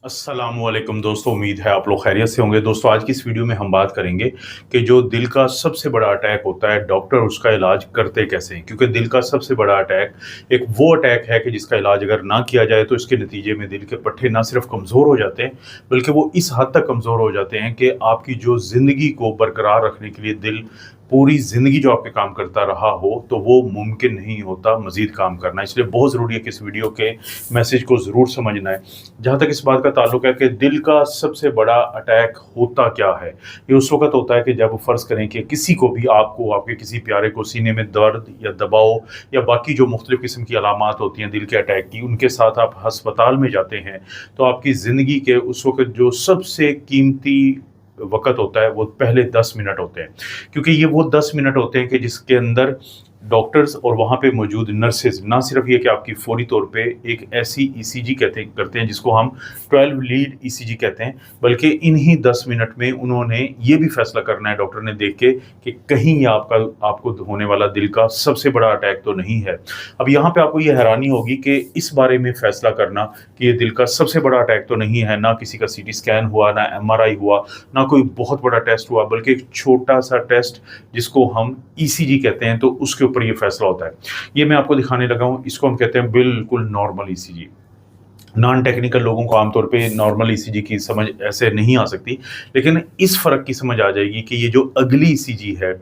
अस्सलामुअलैकुम दोस्तों, उम्मीद है आप लोग खैरियत से होंगे। दोस्तों, आज की इस वीडियो में हम बात करेंगे कि जो दिल का सबसे बड़ा अटैक होता है, डॉक्टर उसका इलाज करते कैसे हैं। क्योंकि दिल का सबसे बड़ा अटैक एक वो अटैक है कि जिसका इलाज अगर ना किया जाए तो इसके नतीजे में दिल के पट्टे ना सिर्फ कमज़ोर हो जाते हैं, बल्कि वो इस हद तक कमज़ोर हो जाते हैं कि आपकी जो ज़िंदगी को बरकरार रखने के लिए दिल पूरी ज़िंदगी जो आपके काम करता रहा हो, तो वो मुमकिन नहीं होता मज़ीद काम करना। इसलिए बहुत ज़रूरी है कि इस वीडियो के मैसेज को ज़रूर समझना है। जहाँ तक इस बात का ताल्लुक है कि दिल का सबसे बड़ा अटैक होता क्या है, ये उस वक्त होता है कि जब फ़र्ज़ करें कि किसी को भी, आपको, आपके किसी प्यारे को सीने में दर्द या दबाव या बाकी जो मुख्तलिफ़ किस्म की अलामात होती हैं दिल के अटैक की, उनके साथ आप हस्पताल में जाते हैं, तो आपकी ज़िंदगी के उस वक्त जो सबसे कीमती वक़्त होता है वो पहले 10 मिनट होते हैं। क्योंकि ये वो 10 मिनट होते हैं कि जिसके अंदर डॉक्टर्स और वहाँ पे मौजूद नर्सेज़ ना सिर्फ ये कि आपकी फ़ौरी तौर पे एक ऐसी ईसीजी करते हैं जिसको हम 12 लीड ईसीजी कहते हैं, बल्कि इन्हीं 10 मिनट में उन्होंने ये भी फ़ैसला करना है डॉक्टर ने देख के कि कहीं ये आपको होने वाला दिल का सबसे बड़ा अटैक तो नहीं है। अब यहाँ पे आपको ये हैरानी होगी कि इस बारे में फ़ैसला करना कि ये दिल का सबसे बड़ा अटैक तो नहीं है, ना किसी का सीटी स्कैन हुआ, ना एमआरआई हुआ, ना कोई बहुत बड़ा टेस्ट हुआ, बल्कि एक छोटा-सा टेस्ट जिसको हम ईसीजी कहते हैं, तो उसके ऊपर ये फैसला होता है। ये मैं आपको दिखाने लगा हूँ, इसको हम कहते हैं बिल्कुल नॉर्मल ईसीजी। नॉन टेक्निकल लोगों को आमतौर पे नॉर्मल ईसीजी की समझ ऐसे नहीं आ सकती, लेकिन इस फ़र्क की समझ आ जाएगी कि ये जो अगली ईसीजी है,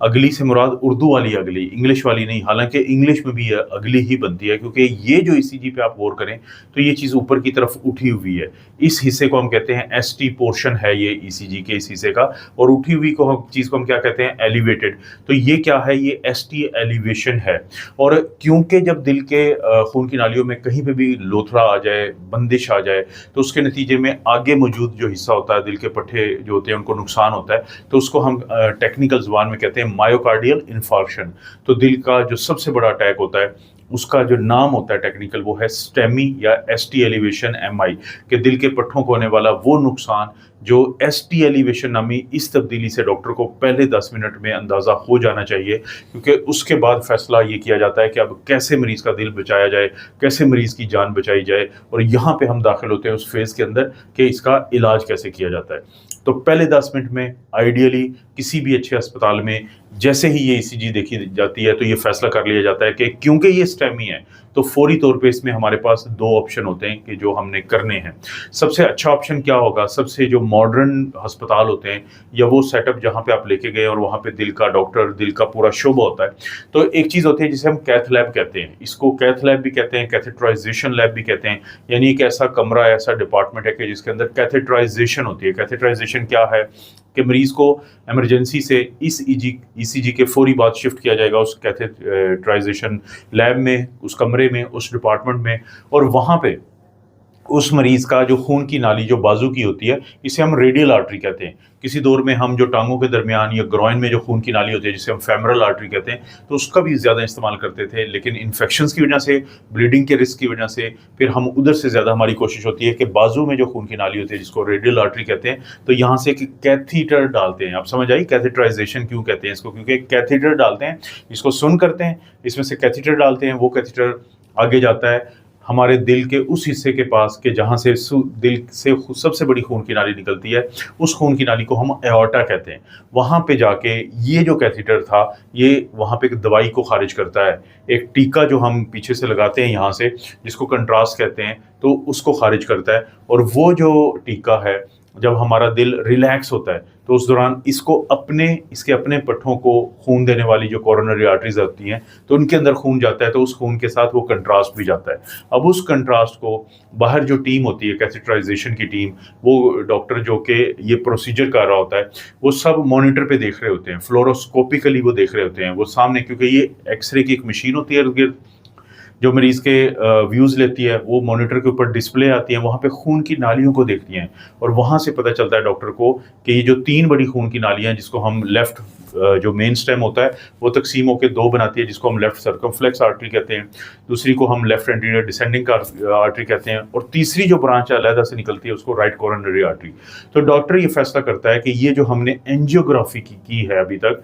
अगली से मुराद उर्दू वाली अगली, इंग्लिश वाली नहीं। हालाँकि इंग्लिश में भी ये अगली ही बनती है, क्योंकि ये जो ईसीजी पे आप गौर करें तो ये चीज़ ऊपर की तरफ उठी हुई है। इस हिस्से को हम कहते हैं एसटी पोर्शन है ये ईसीजी के इस हिस्से का, और उठी हुई को हम चीज़ को हम क्या कहते हैं, एलिवेटेड। तो ये क्या है, ये एसटी एलिवेशन है। और क्योंकि जब दिल के खून की नालियों में कहीं पे भी लोथड़ा आ जाए, बंदिश आ जाए, तो उसके नतीजे में आगे मौजूद जो हिस्सा होता है, दिल के पट्टे जो होते हैं उनको नुकसान होता है, तो उसको हम टेक्निकल ज़ुबान में कहते हैं मायोकार्डियल इन्फार्क्शन। तो दिल का जो सबसे बड़ा अटैक होता है उसका जो नाम होता है टेक्निकल, वो है स्टेमी या एसटी एलिवेशन एमआई, कि दिल के पट्टों को होने वाला वो नुकसान जो एसटी एलिवेशन नामी इस तब्दीली से डॉक्टर को पहले 10 मिनट में अंदाज़ा हो जाना चाहिए। क्योंकि उसके बाद फैसला ये किया जाता है कि अब कैसे मरीज़ का दिल बचाया जाए, कैसे मरीज़ की जान बचाई जाए, और यहाँ पे हम दाखिल होते हैं उस फेज़ के अंदर कि इसका इलाज कैसे किया जाता है। तो पहले 10 मिनट में आइडियली किसी भी अच्छे अस्पताल में जैसे ही ये ईसीजी देखी जाती है, तो ये फैसला कर लिया जाता है कि क्योंकि ये स्टेमी है, तो फौरी तौर पे इसमें हमारे पास 2 ऑप्शन होते हैं कि जो हमने करने हैं। सबसे अच्छा ऑप्शन क्या होगा, सबसे जो मॉडर्न अस्पताल होते हैं या वो सेटअप जहाँ पे आप लेके गए और वहाँ पे दिल का डॉक्टर, दिल का पूरा शोबा होता है, तो एक चीज़ होती है जिसे हम कैथ लैब कहते हैं। इसको कैथ लैब भी कहते हैं, कैथेटराइजेशन लैब भी कहते हैं। यानी एक ऐसा कमरा, ऐसा डिपार्टमेंट है कि जिसके अंदर कैथेटराइजेशन होती है। कैथेटराइजेशन क्या है कि मरीज़ को इमरजेंसी से इस ईसीजी के फौरी बाद शिफ्ट किया जाएगा उस कैथेटराइजेशन लैब में, उस कमरे में, उस डिपार्टमेंट में, और वहाँ पे उस मरीज़ का जो खून की नाली जो बाजू की होती है, इसे हम रेडियल आर्टरी कहते हैं। किसी दौर में हम जो टांगों के दरमियान या ग्रॉइन में जो खून की नाली होती है जिसे हम फेमरल आर्टरी कहते हैं, तो उसका भी ज़्यादा इस्तेमाल करते थे। लेकिन इन्फेक्शंस की वजह से, ब्लीडिंग के रिस्क की वजह से, फिर हम उधर से ज़्यादा हमारी कोशिश होती है कि बाजू में जो खून की नाली होती है जिसको रेडियल आर्टरी कहते हैं, तो यहाँ से एक कैथीटर डालते हैं। आप समझ आई कैथेटराइजेशन क्यों कहते हैं इसको, क्योंकि कैथीटर डालते हैं, इसको सुन करते हैं, इसमें से कैथीटर डालते हैं, वो कैथीटर आगे जाता है हमारे दिल के उस हिस्से के पास कि जहाँ से दिल से सबसे बड़ी खून की नाली निकलती है। उस खून की नाली को हम एओर्टा कहते हैं। वहाँ पे जाके ये जो कैथीटर था, ये वहाँ पे एक दवाई को खारिज करता है। एक टीका जो हम पीछे से लगाते हैं यहाँ से, जिसको कंट्रास्ट कहते हैं, तो उसको खारिज करता है। और वो जो टीका है, जब हमारा दिल रिलैक्स होता है तो उस दौरान इसके अपने पट्टों को खून देने वाली जो कोरोनरी आर्टरीज होती हैं, तो उनके अंदर खून जाता है, तो उस खून के साथ वो कंट्रास्ट भी जाता है। अब उस कंट्रास्ट को बाहर जो टीम होती है, कैथेटराइजेशन की टीम, वो डॉक्टर जो कि ये प्रोसीजर कर रहा होता है, वो सब मॉनिटर पे देख रहे होते हैं, फ्लोरोस्कोपिकली वो देख रहे होते हैं वो सामने, क्योंकि ये एक्सरे की एक मशीन होती है इर्द-गिर्द जो मरीज़ के व्यूज़ लेती है, वो मॉनिटर के ऊपर डिस्प्ले आती है, वहाँ पे खून की नालियों को देखती हैं, और वहाँ से पता चलता है डॉक्टर को कि ये जो 3 बड़ी खून की नालियाँ हैं, जिसको हम लेफ़्ट जो मेन स्टेम होता है वो तकसीम होकर 2 बनाती है, जिसको हम लेफ़्ट सर्कमफ्लेक्स आर्टरी कहते हैं, दूसरी को हम लेफ़्ट एंटीरियर डिसेंडिंग आर्टरी कहते हैं, और तीसरी जो ब्रांच अलहदा से निकलती है उसको राइट कोरोनरी आर्टरी। तो डॉक्टर ये फैसला करता है कि ये जो हमने एंजियोग्राफी की है अभी तक,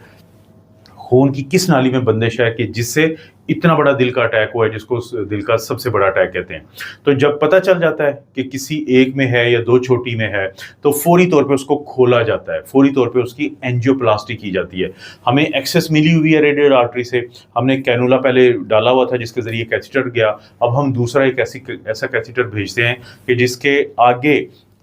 खून की किस नाली में बंदिश है कि जिससे इतना बड़ा दिल का अटैक हुआ है, जिसको दिल का सबसे बड़ा अटैक कहते हैं। तो जब पता चल जाता है कि किसी एक में है या दो छोटी में है, तो फौरी तौर पे उसको खोला जाता है, फौरी तौर पे उसकी एंजियोप्लास्टी की जाती है। हमें एक्सेस मिली हुई है रेडियल आर्टरी से, हमने कैनुला पहले डाला हुआ था जिसके जरिए कैथेटर गया, अब हम दूसरा एक ऐसा कैथेटर भेजते हैं कि जिसके आगे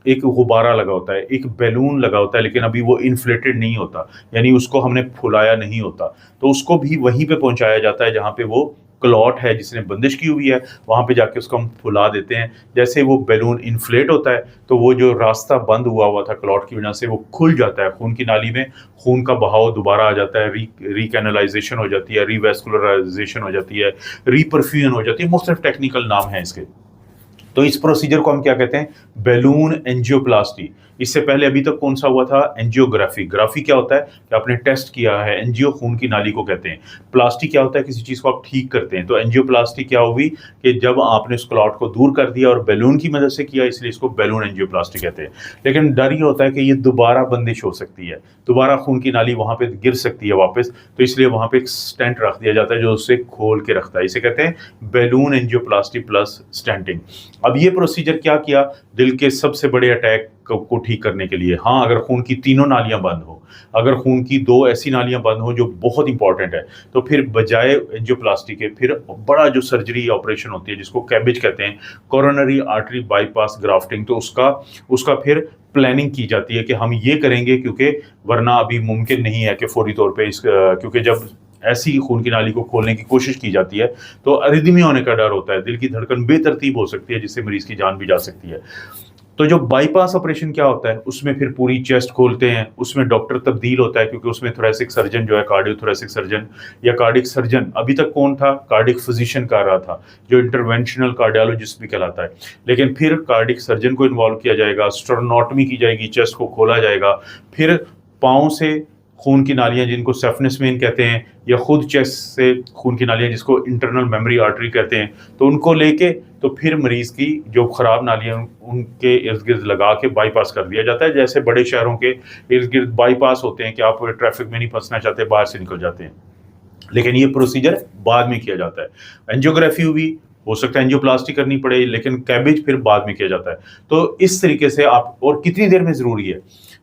एक गुब्बारा लगा होता है, एक बैलून लगा होता है, लेकिन अभी वो इन्फ्लेटेड नहीं होता, यानी उसको हमने फुलाया नहीं होता, तो उसको भी वहीं पे पहुंचाया जाता है जहां पे वो क्लॉट है जिसने बंदिश की हुई है, वहां पे जाके उसको हम फुला देते हैं। जैसे वो बैलून इन्फ्लेट होता है तो वो जो रास्ता बंद हुआ था क्लॉट की वजह से, वो खुल जाता है खून की नाली में, खून का बहाव दोबारा आ जाता है, रिकैनलाइजेशन हो जाती है, रिवैस्कुलराइजेशन हो जाती है, रिपरफ्यूजन हो जाती है, मुख्तलिफ टेक्निकल नाम है इसके। तो इस प्रोसीजर को हम क्या कहते हैं? Balloon angioplasty. इससे पहले अभी तक कौन सा हुआ था? एंजियोग्राफी। ग्राफी क्या होता है कि आपने टेस्ट किया है, एंजियो खून की नाली को कहते हैं। प्लास्टी क्या होता है? किसी चीज को आप ठीक करते हैं। तो एंजियोप्लास्टी क्या होगी कि जब आपने उस क्लॉट को दूर कर दिया और बैलून की मदद से किया, इसलिए इसको बैलून एंजियोप्लास्टी कहते हैं। लेकिन डर ये होता है कि ये दोबारा बंदिश हो सकती है, दोबारा खून की नाली वहां पे गिर सकती है वापस, तो इसलिए वहां पे एक स्टेंट रख दिया जाता है जो उससे खोल के रखता है। इसे कहते हैं बैलून एंजियोप्लास्टी प्लस स्टेंटिंग। अब ये प्रोसीजर क्या किया? दिल के सबसे बड़े अटैक को ठीक करने के लिए। हाँ, अगर खून की तीनों नालियां बंद हो, अगर खून की दो ऐसी नालियां बंद हो जो बहुत इंपॉर्टेंट है, तो फिर बजाय एंजियोप्लास्टी के फिर बड़ा जो सर्जरी ऑपरेशन होती है जिसको कैबेज कहते हैं, कोरोनरी आर्टरी बाईपास ग्राफ्टिंग, तो उसका फिर प्लानिंग की जाती है कि हम ये करेंगे, क्योंकि वरना अभी मुमकिन नहीं है कि फौरी तौर पे क्योंकि जब ऐसी खून की नाली को खोलने की कोशिश की जाती है तो अरिदमिया होने का डर होता है, दिल की धड़कन बेतरतीब हो सकती है जिससे मरीज की जान भी जा सकती है। तो जो बाईपास ऑपरेशन क्या होता है, उसमें फिर पूरी चेस्ट खोलते हैं, उसमें डॉक्टर तब्दील होता है, क्योंकि उसमें थोरेसिक सर्जन जो है, कार्डियोथोरेसिक सर्जन या कार्डिक सर्जन, अभी तक कौन था? कार्डिक फिजिशियन कर रहा था, जो इंटरवेंशनल कार्डियोलॉजिस्ट भी कहलाता है। लेकिन फिर कार्डिक सर्जन को इन्वॉल्व किया जाएगा, स्टर्नोटमी की जाएगी, चेस्ट को खोला जाएगा, फिर पाँव से खून की नालियां जिनको सेफनेस वेन कहते हैं, या खुद चेस्ट से खून की नालियां जिसको इंटरनल मेमोरी आर्टरी कहते हैं, तो उनको लेके तो फिर मरीज की जो खराब नालियां उनके इर्द गिर्द लगा के बाईपास कर दिया जाता है। जैसे बड़े शहरों के इर्द गिर्द बाईपास होते हैं कि आप ट्रैफिक में नहीं फंसना चाहते, बाहर से निकल जाते हैं। लेकिन ये प्रोसीजर बाद में किया जाता है। एंजियोग्राफी हुई, हो सकता है एंजियोप्लास्टी करनी पड़े, लेकिन कैबेज फिर बाद में किया जाता है। तो इस तरीके से आप, और कितनी देर में जरूरी है?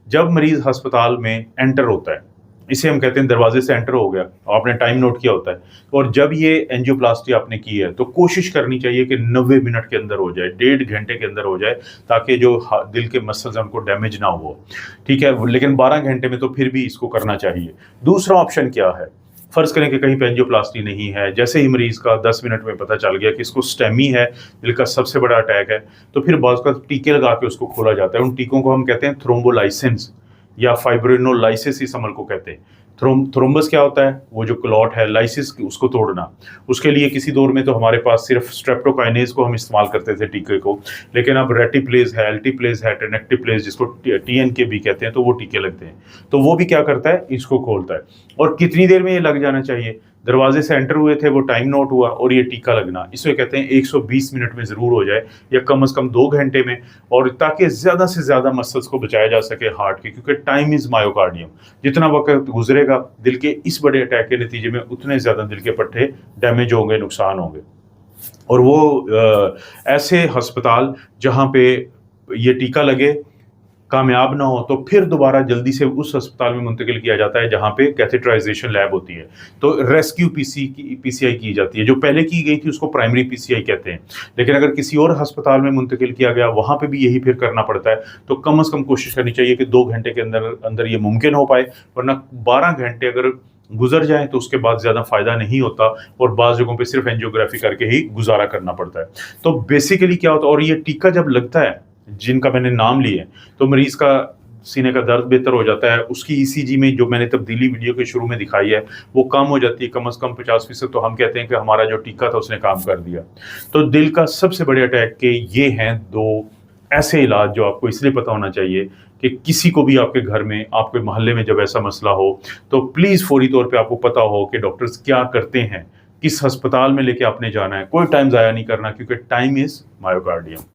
जब मरीज अस्पताल में एंटर होता है, इसे हम कहते हैं दरवाजे से एंटर हो गया, आपने टाइम नोट किया होता है, और जब ये एंजियोप्लास्टी आपने की है तो कोशिश करनी चाहिए कि 90 मिनट के अंदर हो जाए, 1.5 घंटे के अंदर हो जाए, ताकि जो दिल के मसल्स हैं उनको डैमेज ना हो। ठीक है, लेकिन 12 घंटे में तो फिर भी इसको करना चाहिए। दूसरा ऑप्शन क्या है? फर्ज करें कि कहीं पे एंजियोप्लास्टी नहीं है, जैसे ही मरीज का 10 मिनट में पता चल गया कि इसको स्टेमी है, दिल का सबसे बड़ा अटैक है, तो फिर बाज़ का टीके लगा के उसको खोला जाता है। उन टीकों को हम कहते हैं थ्रोम्बोलाइसिस या फाइब्रिनोलाइसिस, इस अमल को कहते हैं। थ्रोम्बस क्या होता है? वो जो क्लॉट है, लाइसिस उसको तोड़ना। उसके लिए किसी दौर में तो हमारे पास सिर्फ स्ट्रेप्टोकाइनेज को हम इस्तेमाल करते थे टीके को, लेकिन अब रेटिप्लेज है, एल्टीप्लेज है, टेनेक्टिप्लेज जिसको TNK भी कहते हैं, तो वो टीके लगते हैं। तो वो भी क्या करता है? इसको खोलता है। और कितनी देर में ये लग जाना चाहिए? दरवाजे से एंटर हुए थे, वो टाइम नोट हुआ, और ये टीका लगना, इसमें कहते हैं 120 मिनट में जरूर हो जाए, या कम से कम 2 घंटे में, और ताकि ज्यादा से ज्यादा मसल्स को बचाया जा सके हार्ट के, क्योंकि टाइम इज मायोकार्डियम। जितना वक्त गुजरेगा दिल के इस बड़े अटैक के नतीजे में, उतने ज्यादा दिल के पट्टे डैमेज होंगे, नुकसान होंगे। और वो ऐसे अस्पताल जहां पे ये टीका लगे कामयाब ना हो, तो फिर दोबारा जल्दी से उस अस्पताल में मुंतकिल किया जाता है जहां पे कैथेटराइजेशन लैब होती है। तो रेस्क्यू PCI की जाती है। जो पहले की गई थी उसको प्राइमरी PCI कहते हैं, लेकिन अगर किसी और अस्पताल में मुंतकिल किया गया, वहां पे भी यही फिर करना पड़ता है। तो कम से कम कोशिश करनी चाहिए कि 2 घंटे के अंदर ये मुमकिन हो पाए, वरना 12 घंटे अगर गुजर जाए तो उसके बाद ज्यादा फायदा नहीं होता, और बाज़ जगहों पे सिर्फ एंजियोग्राफी करके ही गुजारा करना पड़ता है। तो बेसिकली क्या होता है, और ये टीका जब लगता है, जिनका मैंने नाम लिए, तो मरीज का सीने का दर्द बेहतर हो जाता है, उसकी ECG में जो मैंने तब्दीली वीडियो के शुरू में दिखाई है वो कम हो जाती है, कम से कम 50%। तो हम कहते हैं कि हमारा जो टीका था उसने काम कर दिया। तो दिल का सबसे बड़े अटैक के ये हैं 2 ऐसे इलाज जो आपको इसलिए पता होना चाहिए कि किसी को भी आपके घर में, आपके मोहल्ले में जब ऐसा मसला हो, तो प्लीज़ फौरी तौर पे आपको पता हो कि डॉक्टर्स क्या करते हैं, किस अस्पताल में लेके आपने जाना है। कोई टाइम ज़ाया नहीं करना, क्योंकि टाइम इज़ मायोकार्डियम।